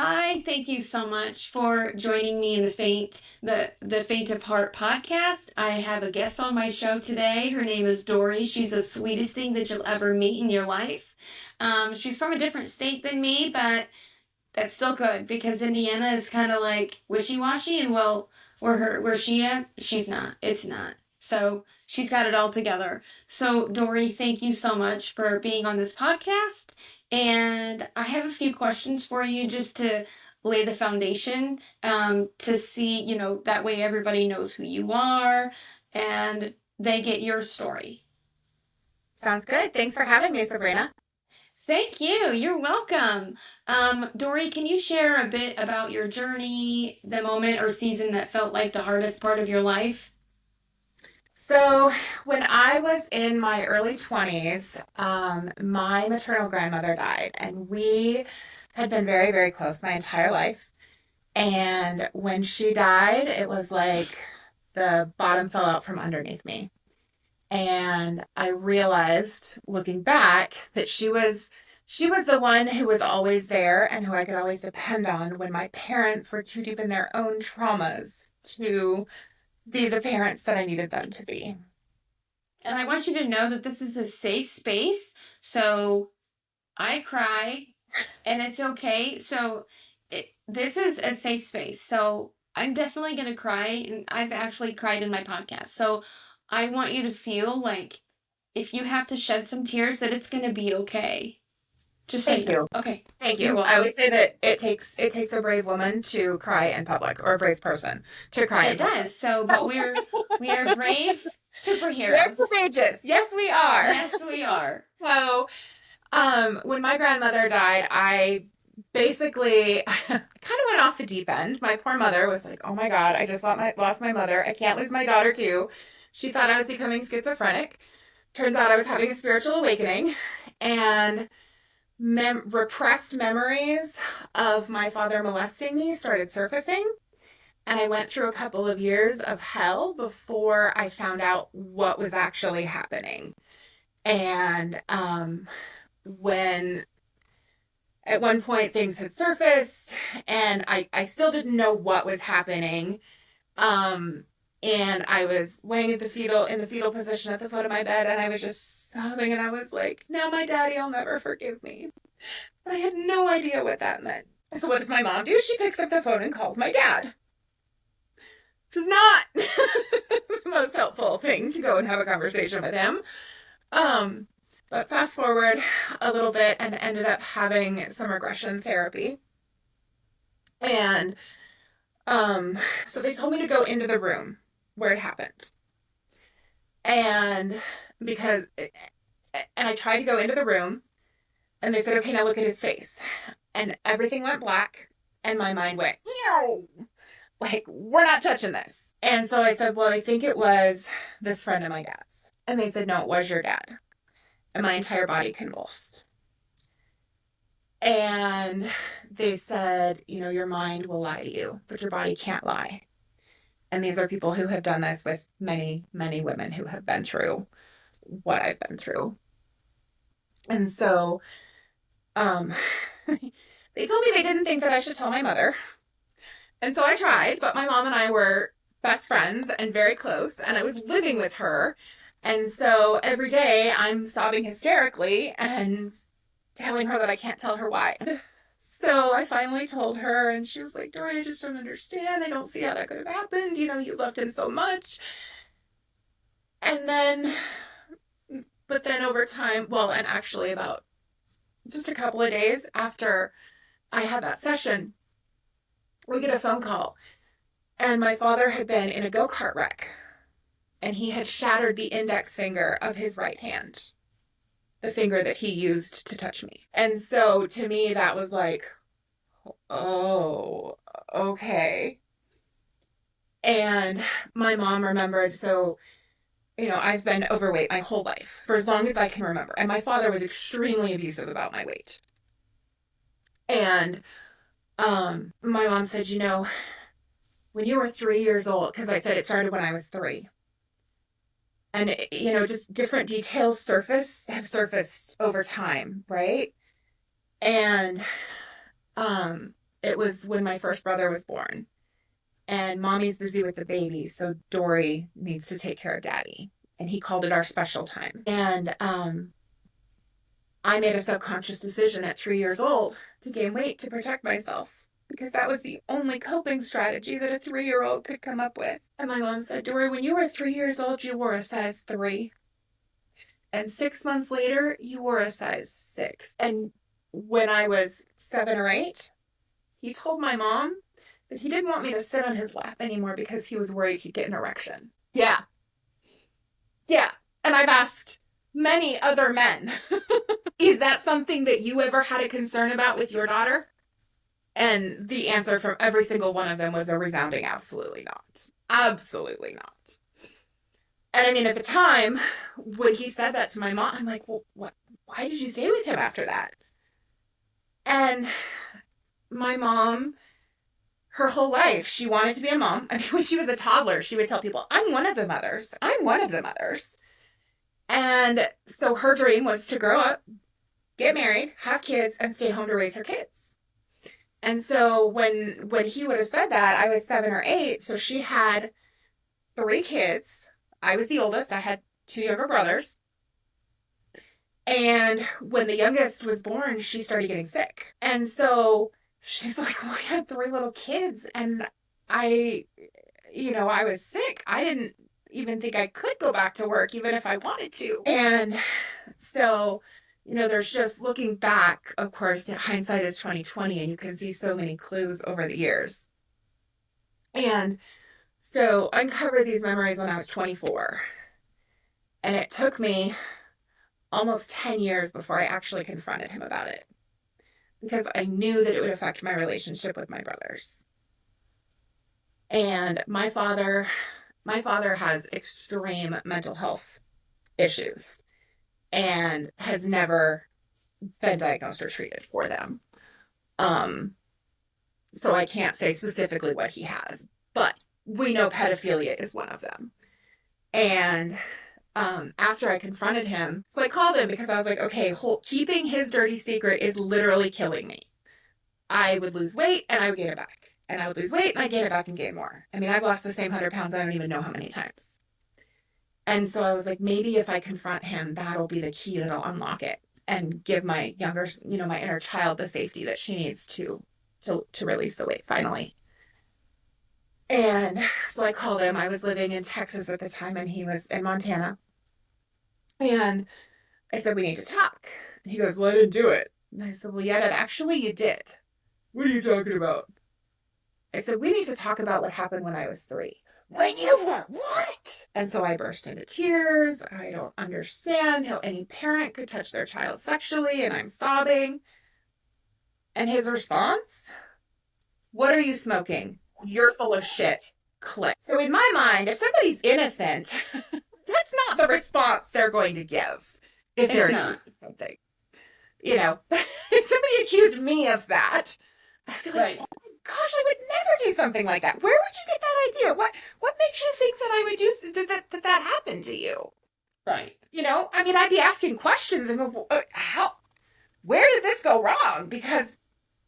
Hi, thank you so much for joining me in the Faint of Heart podcast. I have a guest on my show today. Her name is Dorey. She's the sweetest thing that you'll ever meet in your life. She's from a different state than me, but that's still good because Indiana is kind of like wishy-washy, and well, where she is, she's not. It's not. So she's got it all together. So Dorey, thank you so much for being on this podcast. And I have a few questions for you just to lay the foundation, to see, that way everybody knows who you are and they get your story. Sounds good. Thanks for having me, Sabrina. Thank you. You're welcome. Dorey, can you share a bit about your journey, the moment or season that felt like the hardest part of your life? So, when I was in my early 20s, my maternal grandmother died, and we had been very, very close my entire life. And when she died, it was like the bottom fell out from underneath me. And I realized, looking back, that she was the one who was always there and who I could always depend on when my parents were too deep in their own traumas to be the parents that I needed them to be. And I want you to know that this is a safe space. So I cry and it's okay. So this is a safe space. So I'm definitely going to cry. And I've actually cried in my podcast. So I want you to feel like if you have to shed some tears, that it's going to be okay. Just so you Thank know. you. Okay. Thank You're you. I welcome. always say that it takes a brave woman to cry in public, or a brave person to cry in It public. does. So, but we are brave We're superheroes. courageous. Yes, we are. Yes, we are. So, when my grandmother died, I basically kind of went off the deep end. My poor mother was like, "Oh my God, I just lost my mother. I can't lose my daughter too." She thought I was becoming schizophrenic. Turns out I was having a spiritual awakening, and repressed memories of my father molesting me started surfacing. And I went through a couple of years of hell before I found out what was actually happening. And when at one point things had surfaced, and I still didn't know what was happening. Um, and I was laying at the fetal position at the foot of my bed, and I was just sobbing, and I was like, now my daddy will never forgive me. And I had no idea what that meant. So what does my mom do? She picks up the phone and calls my dad, which was not the most helpful thing to go and have a conversation with him. Um, but fast forward a little bit and ended up having some regression therapy. And so they told me to go into the room where it happened. And because, and I tried to go into the room, and they said, okay, now look at his face. And everything went black, and my mind went, no, like, we're not touching this. And so I said, well, I think it was this friend of my dad's. And they said, no, it was your dad. And my entire body convulsed. And they said, your mind will lie to you, but your body can't lie. And these are people who have done this with many, many women who have been through what I've been through. And so they told me they didn't think that I should tell my mother. And so I tried, but my mom and I were best friends and very close, and I was living with her. And so every day I'm sobbing hysterically and telling her that I can't tell her why. So I finally told her, and she was like, Dorey, I just don't understand. I don't see how that could have happened. You loved him so much. And then, but then over time, well, and actually about just a couple of days after I had that session, we get a phone call. And my father had been in a go-kart wreck, and he had shattered the index finger of his right hand, the finger that he used to touch me. And so to me, that was like, oh, okay. And my mom remembered, so, I've been overweight my whole life for as long as I can remember. And my father was extremely abusive about my weight. And my mom said, when you were 3 years old, because I said it started when I was 3. And, just different details have surfaced over time, right? And it was when my first brother was born. And mommy's busy with the baby, so Dorey needs to take care of daddy. And he called it our special time. And I made a subconscious decision at 3 years old to gain weight to protect myself because that was the only coping strategy that a 3-year-old could come up with. And my mom said, Dorey, when you were 3 years old, you wore a size 3. And 6 months later, you wore a size 6. And when I was 7 or 8, he told my mom that he didn't want me to sit on his lap anymore because he was worried he'd get an erection. Yeah. Yeah. And I've asked many other men, is that something that you ever had a concern about with your daughter? And the answer from every single one of them was a resounding absolutely not. Absolutely not. And I mean, at the time, when he said that to my mom, I'm like, well, what? Why did you stay with him after that? And my mom, her whole life, she wanted to be a mom. I mean, when she was a toddler, she would tell people, I'm one of the mothers. I'm one of the mothers. And so her dream was to grow up, get married, have kids, and stay home to raise her kids. And so when he would have said that, I was 7 or 8. So she had 3 kids. I was the oldest. I had 2 younger brothers. And when the youngest was born, she started getting sick. And so she's like, well, I had 3 little kids and I was sick. I didn't even think I could go back to work, even if I wanted to. And so, there's just looking back, of course, hindsight is 20/20, and you can see so many clues over the years. And so I uncovered these memories when I was 24. And it took me almost 10 years before I actually confronted him about it, because I knew that it would affect my relationship with my brothers. And my father has extreme mental health issues and has never been diagnosed or treated for them. So I can't say specifically what he has, but we know pedophilia is one of them. And after I confronted him, so I called him because I was like, okay, keeping his dirty secret is literally killing me. I would lose weight and I would gain it back. And I would lose weight and I gain it back and gain more. I mean, I've lost the same 100 pounds. I don't even know how many times. And so I was like, maybe if I confront him, that'll be the key that'll unlock it and give my younger, my inner child the safety that she needs to release the weight finally. And so I called him. I was living in Texas at the time and he was in Montana. And I said, we need to talk. And he goes, well, I didn't do it. And I said, well, yeah, Dad, actually you did. What are you talking about? I said, we need to talk about what happened when I was 3. When you were what? And so I burst into tears. I don't understand how any parent could touch their child sexually, and I'm sobbing. And his response, what are you smoking? You're full of shit. Click. So in my mind, if somebody's innocent, that's not the response they're going to give if they're accused of something. If somebody accused me of that, I'd be like, right. Oh my gosh, I would never do something like that. Where would you get that idea? What makes you think that I would do that happened to you? Right. I'd be asking questions and go, where did this go wrong? Because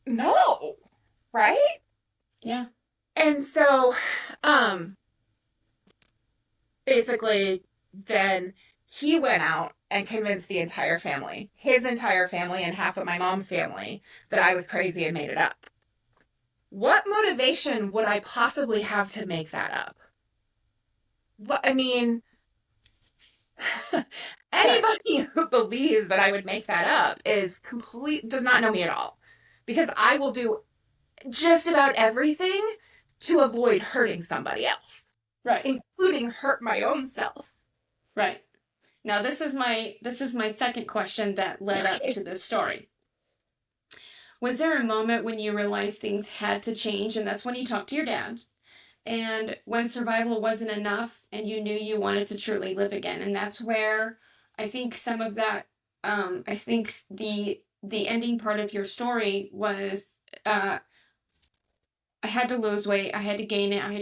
no, right? Yeah. And so, basically, then he went out and convinced the entire family, his entire family and half of my mom's family, that I was crazy and made it up. What motivation would I possibly have to make that up? Anybody who believes that I would make that up does not know me at all. Because I will do just about everything to avoid hurting somebody else. Right. Including hurt my own self. Right. Now this is my second question that led up to this story. Was there a moment when you realized things had to change, and that's when you talked to your dad, and when survival wasn't enough and you knew you wanted to truly live again? And that's where I think some of that, I think the ending part of your story was, I had to lose weight, I had to gain it, I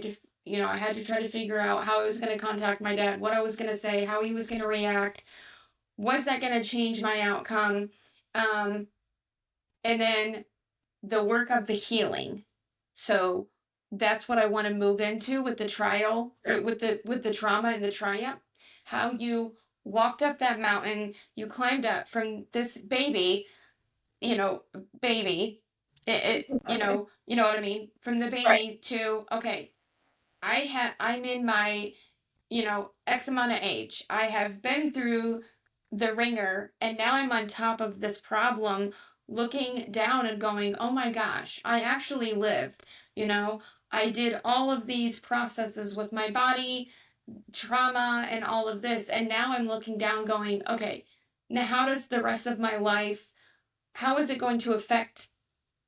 had to try to figure out how I was going to contact my dad, what I was going to say, how he was going to react. Was that going to change my outcome? And then the work of the healing. So that's what I want to move into with the trial, with the trauma and the triumph. How you walked up that mountain, you climbed up from this baby, you know, baby. Okay. You know what I mean? From the Right. baby to okay, I'm in my, X amount of age. I have been through the ringer and now I'm on top of this problem looking down and going, "Oh my gosh, I actually lived." You know, I did all of these processes with my body, trauma and all of this, and now I'm looking down going, "Okay, now how does the rest of my life, how is it going to affect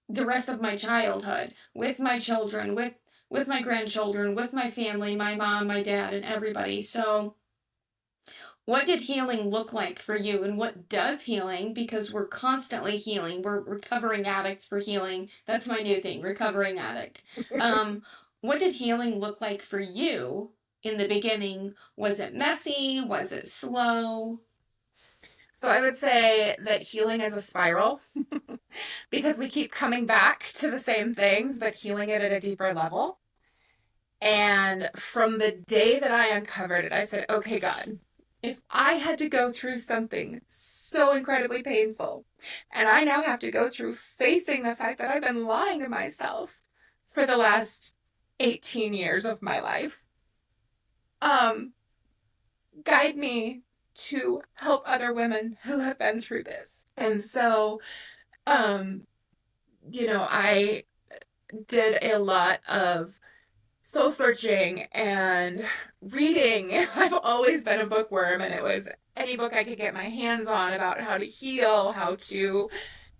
the rest of my childhood with my children, with my grandchildren, with my family, my mom, my dad, and everybody?" So, what did healing look like for you, and what does healing? Because we're constantly healing. We're recovering addicts for healing. That's my new thing, recovering addict. Um, what did healing look like for you in the beginning? Was it messy? Was it slow? So I would say that healing is a spiral because we keep coming back to the same things, but healing it at a deeper level. And from the day that I uncovered it, I said, okay, God, if I had to go through something so incredibly painful, and I now have to go through facing the fact that I've been lying to myself for the last 18 years of my life, um, guide me to help other women who have been through this. And so, um, I did a lot of soul searching and reading. I've always been a bookworm, and it was any book I could get my hands on about how to heal, how to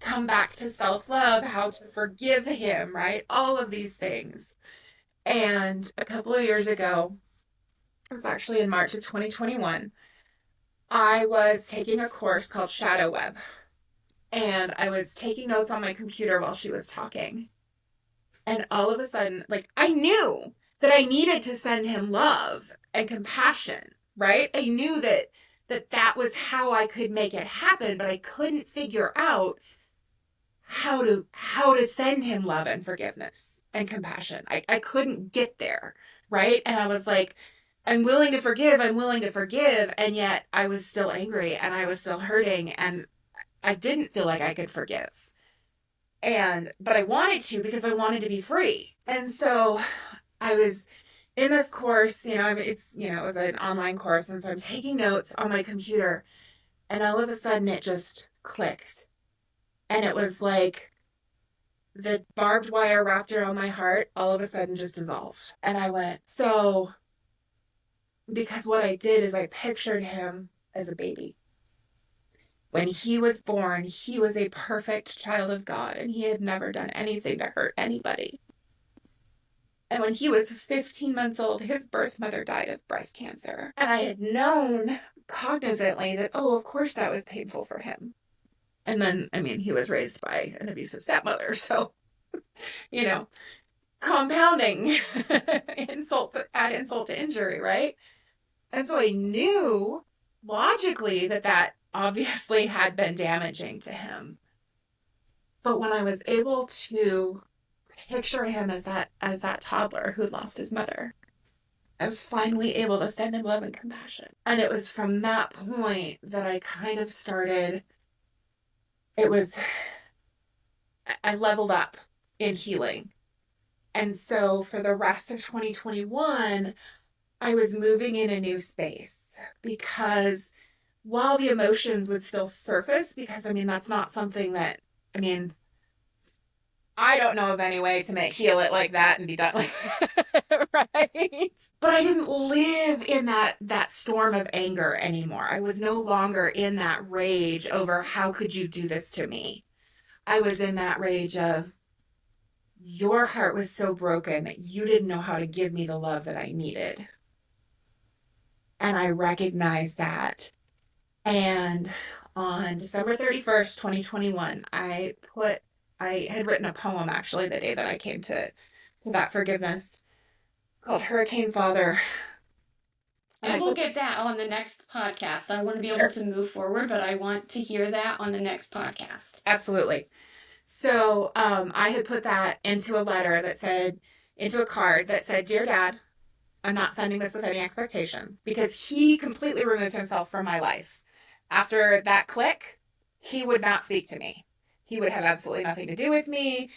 come back to self love, how to forgive him, right? All of these things. And a couple of years ago, it was actually in March of 2021, I was taking a course called Shadow Web, and I was taking notes on my computer while she was talking. And all of a sudden, like, I knew that I needed to send him love and compassion, right? I knew that was how I could make it happen, but I couldn't figure out how to send him love and forgiveness and compassion. I couldn't get there, right? And I was like, I'm willing to forgive, and yet I was still angry and I was still hurting and I didn't feel like I could forgive. But I wanted to because I wanted to be free. And so I was in this course, it was an online course. And so I'm taking notes on my computer and all of a sudden it just clicked. And it was like the barbed wire wrapped around my heart all of a sudden just dissolved. And I went, so because what I did is I pictured him as a baby. When he was born, he was a perfect child of God and he had never done anything to hurt anybody. And when he was 15 months old, his birth mother died of breast cancer. And I had known cognizantly that, oh, of course that was painful for him. And then, he was raised by an abusive stepmother. So, compounding add insult to injury, right? And so I knew logically that obviously had been damaging to him. But when I was able to picture him as that toddler who lost his mother, I was finally able to send him love and compassion. And it was from that point that I kind of started, I leveled up in healing. And so for the rest of 2021, I was moving in a new space because while the emotions would still surface, because that's not something that, I don't know of any way to heal it like that and be done with it, right? But I didn't live in that storm of anger anymore. I was no longer in that rage over how could you do this to me? I was in that rage of your heart was so broken that you didn't know how to give me the love that I needed. And I recognized that. And on December 31st, 2021, I had written a poem actually the day that I came to that forgiveness called Hurricane Father. And we'll get that on the next podcast. I want to be able to move forward, but I want to hear that on the next podcast. Absolutely. So I had put that into a letter that said, into a card that said, Dear Dad, I'm not sending this with any expectations, because he completely removed himself from my life. After that click, he would not speak to me. He would have absolutely nothing to do with me.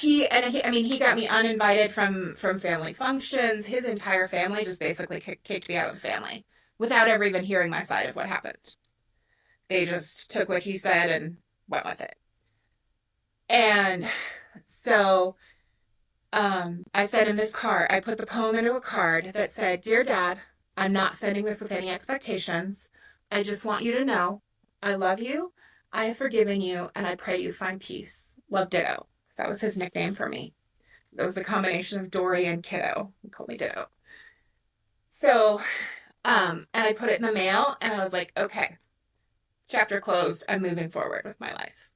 I mean, he got me uninvited from family functions. His entire family just basically kicked me out of the family without ever even hearing my side of what happened. They just took what he said and went with it. And so I said in this card, I put the poem into a card that said, Dear Dad, I'm not sending this with any expectations. I just want you to know I love you, I have forgiven you, and I pray you find peace. Love, Ditto. That was his nickname for me. It was a combination of Dorey and Kiddo. He called me Ditto. So, and I put it in the mail, and I was like, okay, chapter closed. I'm moving forward with my life.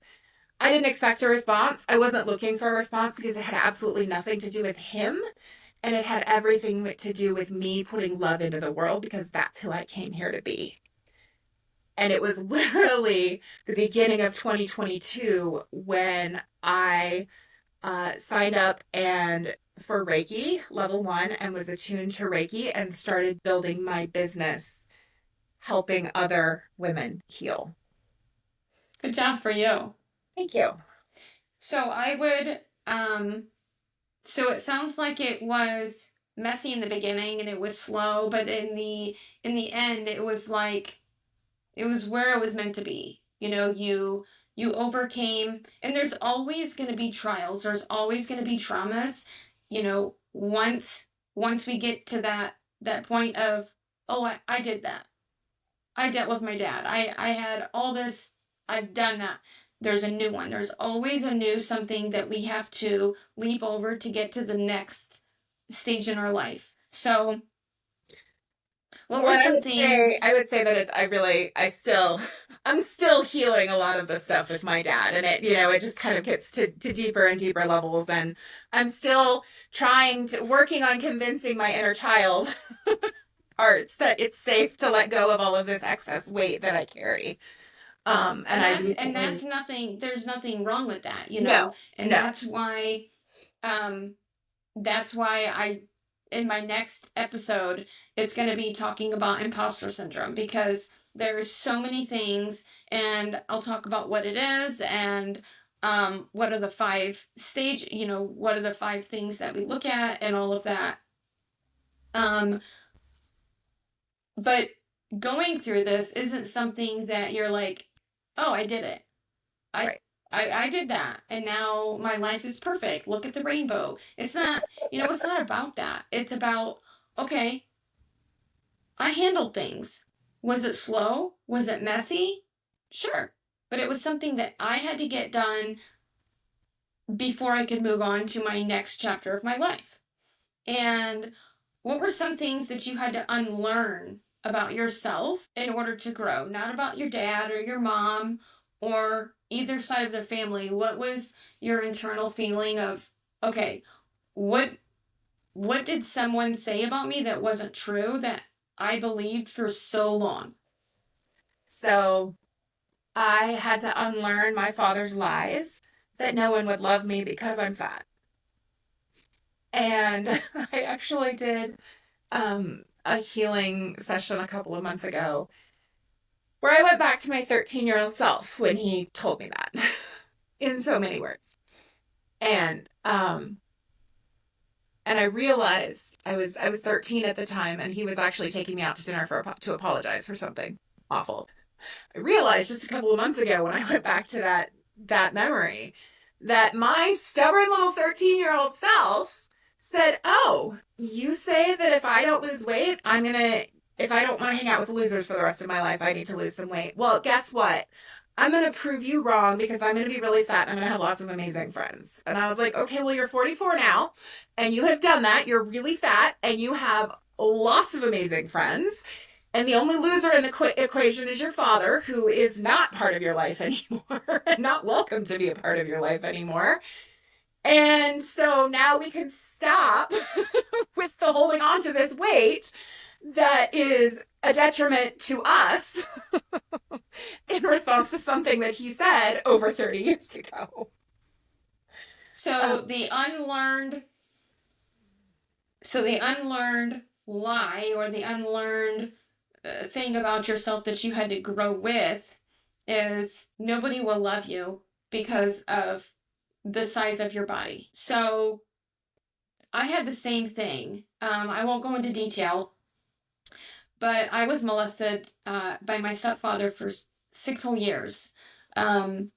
I didn't expect a response. I wasn't looking for a response because it had absolutely nothing to do with him. And it had everything to do with me putting love into the world, because that's who I came here to be. And it was literally the beginning of 2022 when I signed up and for Reiki level 1 and was attuned to Reiki and started building my business helping other women heal. Good job for you. Thank you. So I would, so it sounds like it was messy in the beginning and it was slow, but in the end, it was like, it was where it was meant to be. You know, you overcame, and there's always going to be trials. There's always going to be traumas. You know, once we get to that point of, oh, I did that. I dealt with my dad. I had all this. I've done that. There's a new one. There's always a new something that we have to leap over to get to the next stage in our life. So, what were some things? I would say that I'm still healing a lot of the stuff with my dad, and it just kind of gets to deeper and deeper levels, and I'm still working on convincing my inner child parts that it's safe to let go of all of this excess weight that I carry. And that's nothing. There's nothing wrong with that, you know. No, and no. that's why I, in my next episode, it's going to be talking about imposter syndrome, because there's so many things, and I'll talk about what it is and what are the 5 stage, you know, what are the 5 things that we look at and all of that. But going through this isn't something that you're like, oh, I did it. Right. I did that, and now my life is perfect. Look at the rainbow. It's not, it's not about that. It's about, okay, I handled things. Was it slow? Was it messy? Sure. But it was something that I had to get done before I could move on to my next chapter of my life. And what were some things that you had to unlearn about yourself in order to grow? Not about your dad or your mom or either side of their family. What was your internal feeling of, okay, what did someone say about me that wasn't true that I believed for so long? So I had to unlearn my father's lies that no one would love me because I'm fat. And I actually did a healing session a couple of months ago where I went back to my 13-year-old self when he told me that in so many words. And I realized I was 13 at the time, and he was actually taking me out to dinner to apologize for something awful. I realized just a couple of months ago when I went back to that memory that my stubborn little 13-year-old self said, oh, you say that if I don't lose weight, if I don't want to hang out with losers for the rest of my life, I need to lose some weight. Well, guess what? I'm going to prove you wrong, because I'm going to be really fat and I'm going to have lots of amazing friends. And I was like, okay, well, you're 44 now and you have done that. You're really fat and you have lots of amazing friends. And the only loser in the equation is your father, who is not part of your life anymore and not welcome to be a part of your life anymore. And so now we can stop with the holding on to this weight that is a detriment to us in response to something that he said over 30 years ago. So the unlearned lie, or the unlearned thing about yourself that you had to grow with, is nobody will love you because of the size of your body. So I had the same thing. I won't go into detail, but I was molested by my stepfather for 6 whole years. And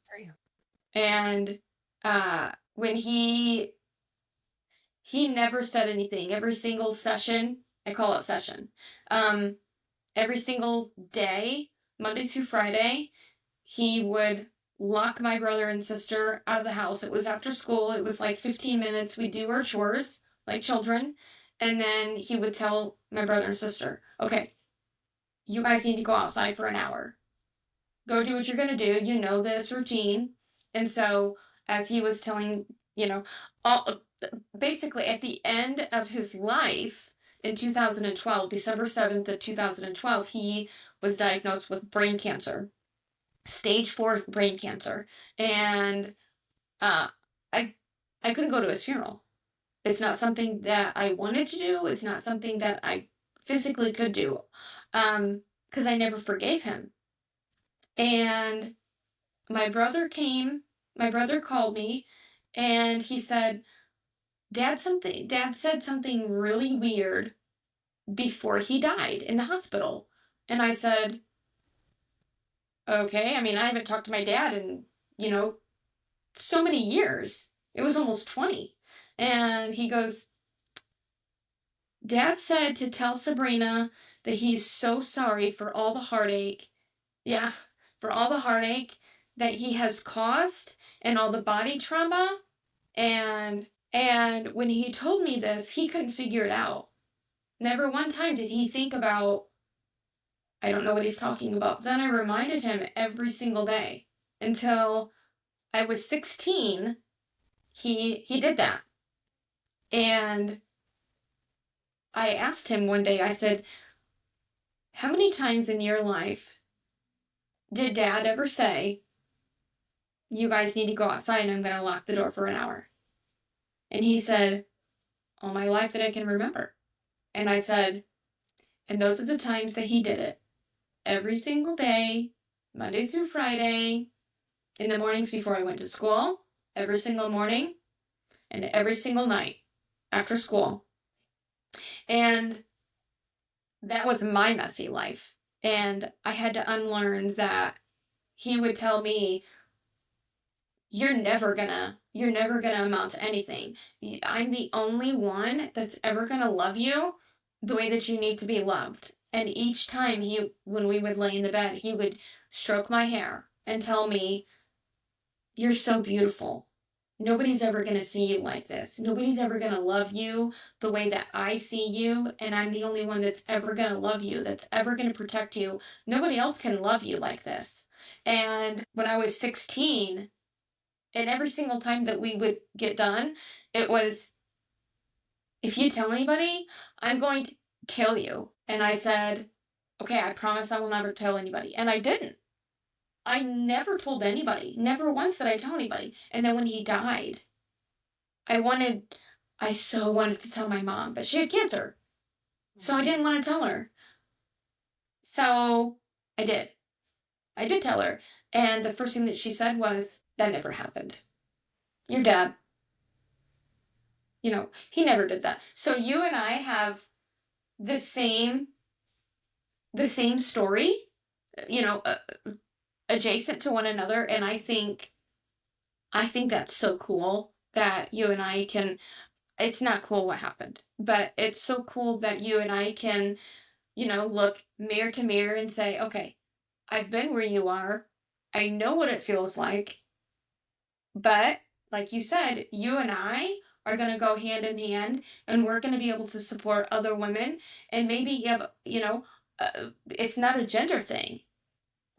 when he never said anything. Every single session, I call it session, every single day, Monday through Friday, he would lock my brother and sister out of the house. It was after school. It was like 15 minutes. We'd do our chores like children. And then he would tell my brother and sister, okay, you guys need to go outside for an hour. Go do what you're going to do. You know this routine. And so, as he was telling, basically at the end of his life in 2012, December 7th of 2012, he was diagnosed with brain cancer, stage 4 brain cancer. And I couldn't go to his funeral. It's not something that I wanted to do. It's not something that I physically could do, because I never forgave him. And my brother called me, and he said, Dad said something really weird before he died in the hospital. And I said, okay, I mean, I haven't talked to my dad in, so many years. It was almost 20. And he goes, Dad said to tell Sabrina that he's so sorry for all the heartache. Yeah, for all the heartache that he has caused and all the body trauma. And when he told me this, he couldn't figure it out. Never one time did he think about, I don't know what he's talking about. Then I reminded him every single day until I was 16. He did that. And I asked him one day, I said, how many times in your life did Dad ever say, you guys need to go outside and I'm going to lock the door for an hour? And he said, all my life that I can remember. And I said, and those are the times that he did it. Every single day, Monday through Friday, in the mornings before I went to school, every single morning, and every single night after school. And that was my messy life. And I had to unlearn that he would tell me, you're never gonna amount to anything. I'm the only one that's ever gonna love you the way that you need to be loved. And each time when we would lay in the bed, he would stroke my hair and tell me, you're so beautiful. Nobody's ever going to see you like this. Nobody's ever going to love you the way that I see you, and I'm the only one that's ever going to love you, that's ever going to protect you. Nobody else can love you like this. And when I was 16, and every single time that we would get done, it was, if you tell anybody, I'm going to kill you. And I said, okay, I promise I will never tell anybody. And I didn't. I never told anybody. Never once did I tell anybody. And then when he died, I so wanted to tell my mom, but she had cancer. So I didn't want to tell her. So I did. I did tell her. And the first thing that she said was, that never happened. Your dad, he never did that. So you and I have the same story, adjacent to one another. And I think that's so cool that you and I can, it's not cool what happened, but it's so cool that you and I can, look mirror to mirror and say, okay, I've been where you are. I know what it feels like. But like you said, you and I are going to go hand in hand, and we're going to be able to support other women. And maybe you have, it's not a gender thing.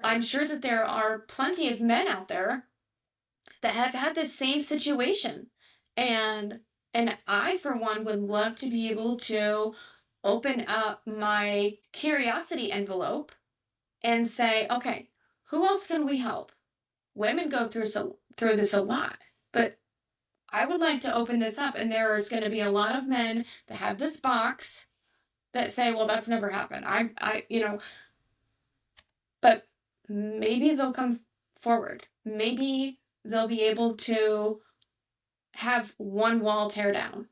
I'm sure that there are plenty of men out there that have had this same situation. And I, for one, would love to be able to open up my curiosity envelope and say, okay, who else can we help? Women go through this a lot, but I would like to open this up, and there's going to be a lot of men that have this box that say, well, that's never happened. But maybe they'll come forward. Maybe they'll be able to have one wall tear down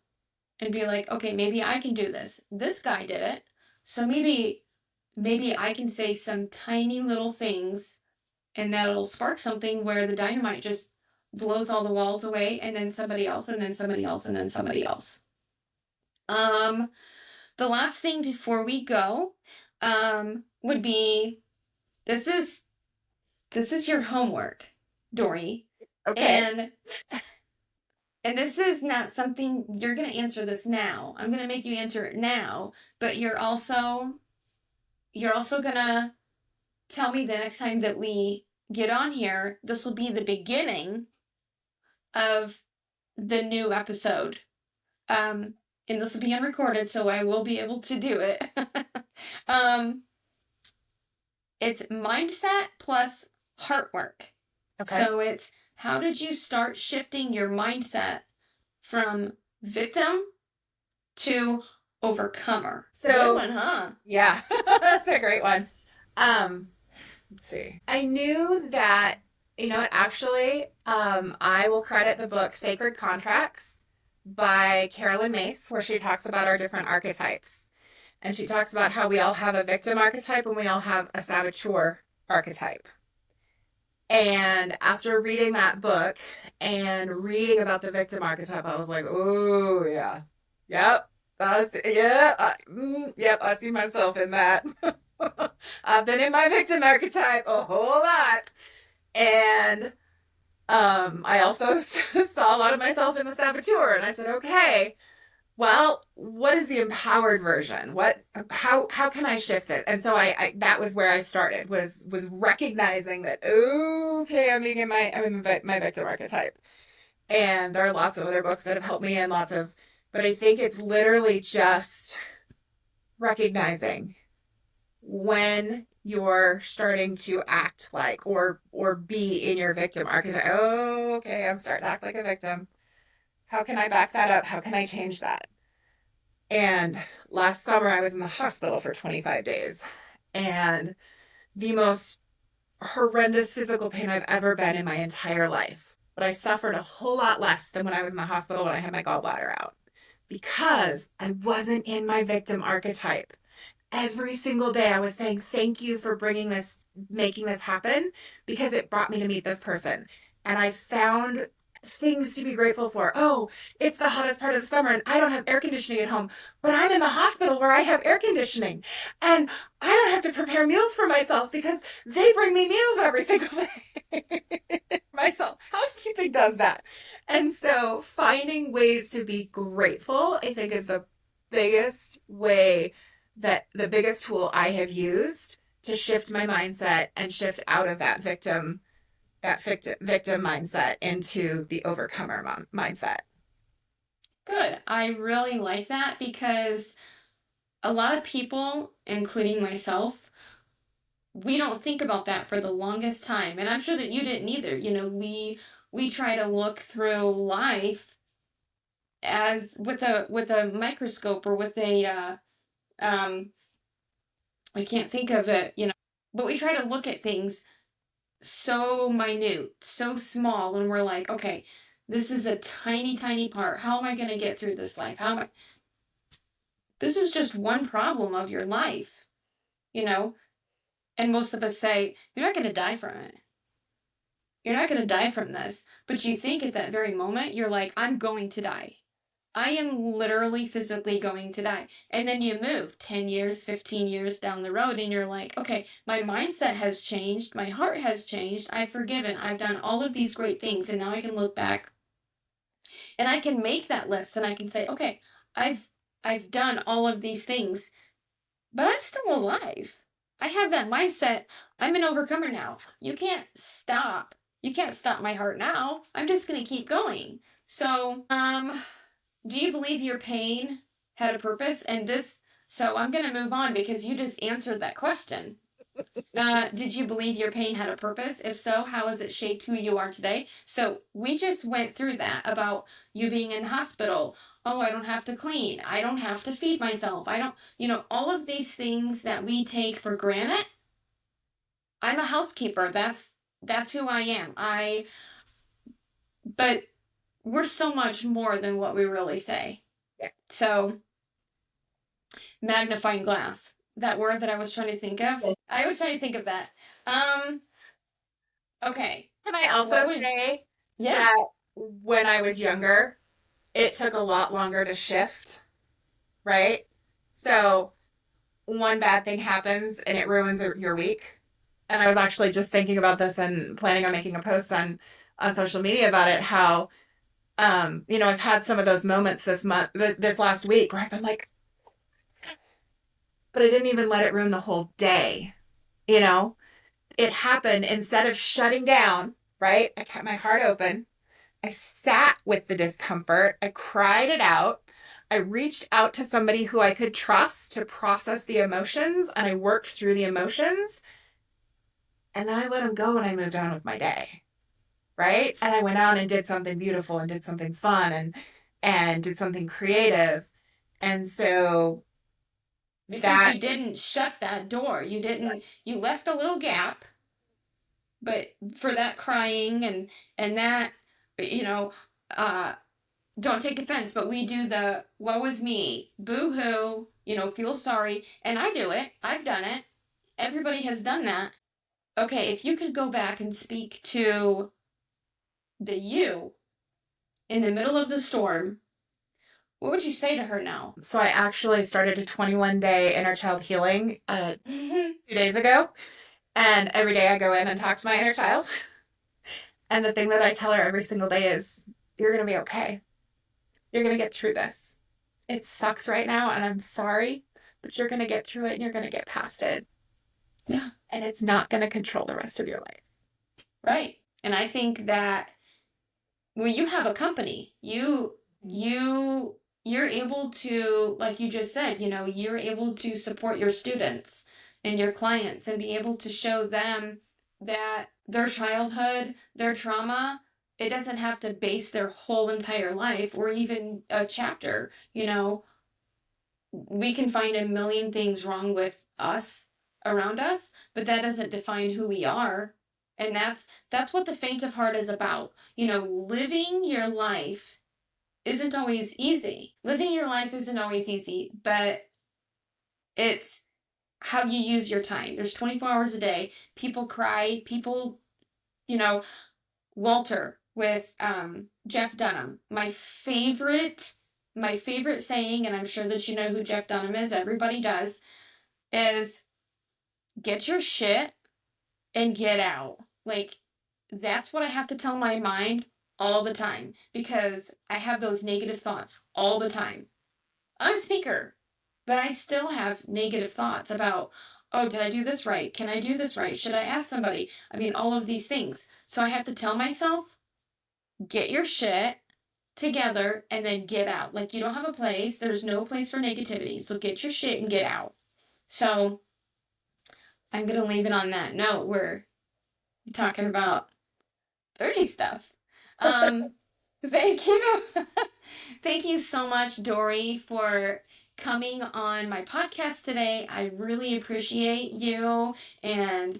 and be like, okay, maybe I can do this. This guy did it. So maybe I can say some tiny little things and that'll spark something where the dynamite just blows all the walls away, and then somebody else, and then somebody else, and then somebody else. The last thing before we go, would be this is your homework, Dorey. Okay. And this is not something you're gonna answer this now. I'm gonna make you answer it now, but you're also gonna tell me the next time that we get on here. This will be the beginning of the new episode. And this will be unrecorded, so I will be able to do it. It's mindset plus heart work. Okay. So it's how did you start shifting your mindset from victim to overcomer? So, good one, huh? Yeah, that's a great one. Let's see. I knew that, actually, I will credit the book Sacred Contracts by Carolyn Mace, where she talks about our different archetypes. And she talks about how we all have a victim archetype and we all have a saboteur archetype. And after reading that book and reading about the victim archetype, I was like, oh, yeah. Yep. Yep, I see myself in that. I've been in my victim archetype a whole lot. And I also saw a lot of myself in the saboteur. And I said, okay, well, what is the empowered version? How can I shift it? And so I that was where I started, was recognizing that, okay, I'm in my victim archetype. And there are lots of other books that have helped me, and but I think it's literally just recognizing when you're starting to act like or be in your victim archetype. Oh, okay, I'm starting to act like a victim. How can I back that up? How can I change that? And last summer I was in the hospital for 25 days, and the most horrendous physical pain I've ever been in my entire life. But I suffered a whole lot less than when I was in the hospital when I had my gallbladder out, because I wasn't in my victim archetype. Every single day I was saying, thank you for making this happen, because it brought me to meet this person. And I found things to be grateful for. Oh, it's the hottest part of the summer and I don't have air conditioning at home, but I'm in the hospital where I have air conditioning, and I don't have to prepare meals for myself because they bring me meals every single day. Myself. Housekeeping does that. And so finding ways to be grateful, I think, is the biggest tool I have used to shift my mindset and shift out of that victim mindset into the overcomer mindset. Good. I really like that, because a lot of people, including myself, we don't think about that for the longest time. And I'm sure that you didn't either. We try to look through life as with a microscope, or with a I can't think of it, but we try to look at things so minute, so small, and we're like, okay, this is a tiny, tiny part. How am I going to get through this life? This is just one problem of your life, And most of us say, you're not going to die from it. You're not going to die from this. But you think at that very moment, you're like, I'm going to die. I am literally physically going to die. And then you move 10 years, 15 years down the road, and you're like, okay, my mindset has changed. My heart has changed. I've forgiven. I've done all of these great things. And now I can look back and I can make that list, and I can say, okay, I've done all of these things, but I'm still alive. I have that mindset. I'm an overcomer now. You can't stop. You can't stop my heart now. I'm just going to keep going. So, do you believe your pain had a purpose? So I'm going to move on, because you just answered that question. Did you believe your pain had a purpose? If so, how has it shaped who you are today? So we just went through that about you being in the hospital. Oh, I don't have to clean. I don't have to feed myself. I don't, all of these things that we take for granted. I'm a housekeeper. That's who I am. But we're so much more than what we really say. Yeah. So magnifying glass, that word that I was trying to think of. I was trying to think of that. Okay. Can I also say that when I was younger, it took a lot longer to shift, right? So one bad thing happens and it ruins your week. And I was actually just thinking about this and planning on making a post on social media about it, how I've had some of those moments this last week where I've been like, but I didn't even let it ruin the whole day. It happened instead of shutting down, right? I kept my heart open. I sat with the discomfort. I cried it out. I reached out to somebody who I could trust to process the emotions, and I worked through the emotions. And then I let them go and I moved on with my day. Right? And I went out and did something beautiful and did something fun and did something creative. And so because you didn't shut that door. You left a little gap, but for that crying and that, don't take offense, but we do the woe is me, boo hoo, feel sorry. And I do it. I've done it. Everybody has done that. Okay, if you could go back and speak to the you in the middle of the storm, what would you say to her now? So I actually started a 21-day inner child healing 2 days ago. And every day I go in and talk to my inner child. And the thing that I tell her every single day is, you're going to be okay. You're going to get through this. It sucks right now, and I'm sorry, but you're going to get through it and you're going to get past it. Yeah. And it's not going to control the rest of your life. Right. And I think that, well, you have a company. You're able to, like you just said, you're able to support your students and your clients and be able to show them that their childhood, their trauma, it doesn't have to base their whole entire life or even a chapter. We can find a million things wrong with us around us, but that doesn't define who we are. And that's what the faint of heart is about. Living your life isn't always easy. Living your life isn't always easy, but it's how you use your time. There's 24 hours a day. People cry. People, Walter with Jeff Dunham. My favorite saying, and I'm sure that you know who Jeff Dunham is, everybody does, is get your shit and get out. Like, that's what I have to tell my mind all the time because I have those negative thoughts all the time. I'm a speaker, but I still have negative thoughts about, oh, did I do this right? Can I do this right? Should I ask somebody? I mean, all of these things. So I have to tell myself, get your shit together and then get out. Like, you don't have a place. There's no place for negativity. So get your shit and get out. So I'm going to leave it on that note. We're talking about 30 stuff. Thank you. Thank you so much, Dorey, for coming on my podcast today. I really appreciate you and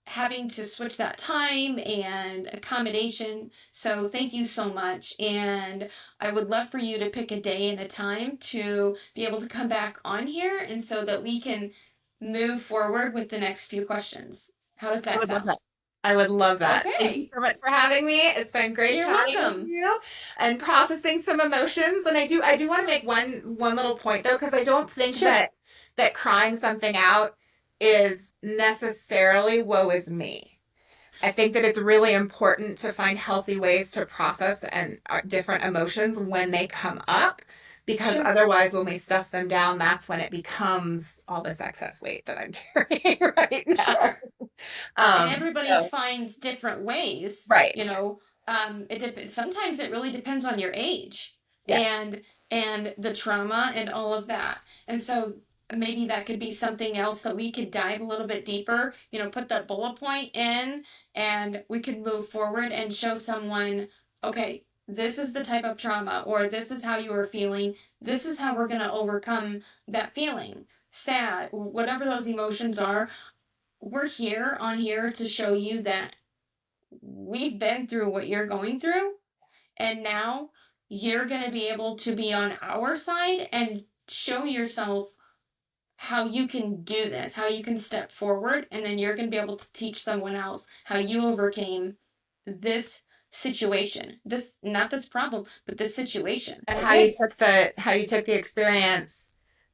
having to switch that time and accommodation. So thank you so much. And I would love for you to pick a day and a time to be able to come back on here and so that we can move forward with the next few questions. How does that sound? I would love that. Okay. Thank you so much for having me. It's been great You're chatting welcome. with you and processing some emotions. And I do want to make one little point though, because I don't think that crying something out is necessarily woe is me. I think that it's really important to find healthy ways to process and different emotions when they come up. Because otherwise, when we stuff them down, that's when it becomes all this excess weight that I'm carrying right now. And everybody finds different ways, right? Sometimes it really depends on your age and the trauma and all of that. And so maybe that could be something else that we could dive a little bit deeper, put that bullet point in, and we could move forward and show someone, okay, this is the type of trauma, or this is how you are feeling. This is how we're going to overcome that feeling. Sad, whatever those emotions are, we're here on here to show you that we've been through what you're going through, and now you're going to be able to be on our side and show yourself how you can do this, how you can step forward, and then you're going to be able to teach someone else how you overcame this situation. This, not this problem, but this situation. And how you took the experience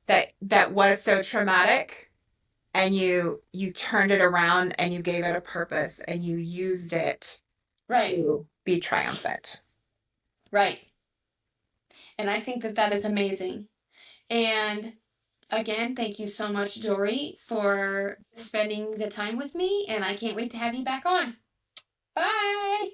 that was so traumatic, and you turned it around and you gave it a purpose and you used it Right. to be triumphant. Right. And I think that that is amazing. And again, thank you so much, Dorey, for spending the time with me, and I can't wait to have you back on. Bye.